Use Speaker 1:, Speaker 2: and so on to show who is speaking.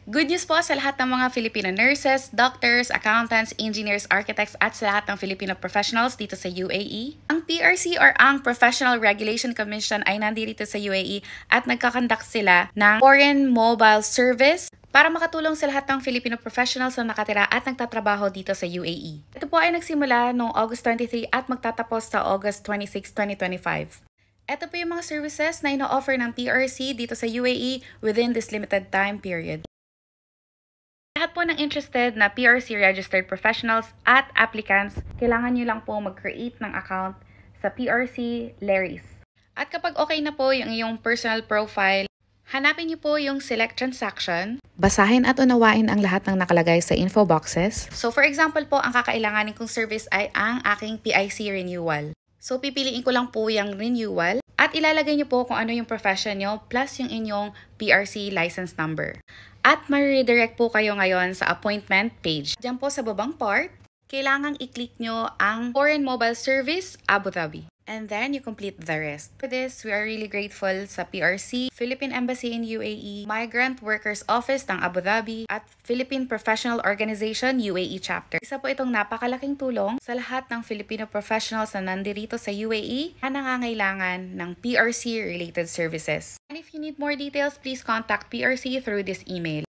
Speaker 1: Good news po sa lahat ng mga Filipino nurses, doctors, accountants, engineers, architects at sa lahat ng Filipino professionals dito sa UAE. Ang PRC or ang Professional Regulation Commission ay nandito sa UAE at nagkakandak sila ng Foreign Mobile Service para makatulong sa lahat ng Filipino professionals na nakatira at nagtatrabaho dito sa UAE. Ito po ay nagsimula noong August 23 at magtatapos sa August 26, 2025. Ito po yung mga services na ino-offer ng PRC dito sa UAE within this limited time period. Lahat po ng interested na PRC registered professionals at applicants, kailangan nyo lang po mag-create ng account sa PRC Laris. At kapag okay na po yung iyong personal profile, hanapin nyo po yung select transaction. Basahin at unawain ang lahat ng nakalagay sa info boxes. So for example po, ang kakailanganin kong service ay ang aking PIC renewal. So pipiliin ko lang po yung renewal at ilalagay nyo po kung ano yung profession nyo plus yung inyong PRC license number. At ma-redirect po kayo ngayon sa appointment page. Diyan po sa babang part, kailangang i-click nyo ang Foreign Mobile Service Abu Dhabi. And then you complete the rest. For this, we are really grateful sa PRC, Philippine Embassy in UAE, Migrant Workers Office ng Abu Dhabi, at Philippine Professional Organization UAE Chapter. Isa po itong napakalaking tulong sa lahat ng Filipino professionals na nandirito sa UAE na nangangailangan ng PRC-related services. And if you need more details, please contact PRC through this email.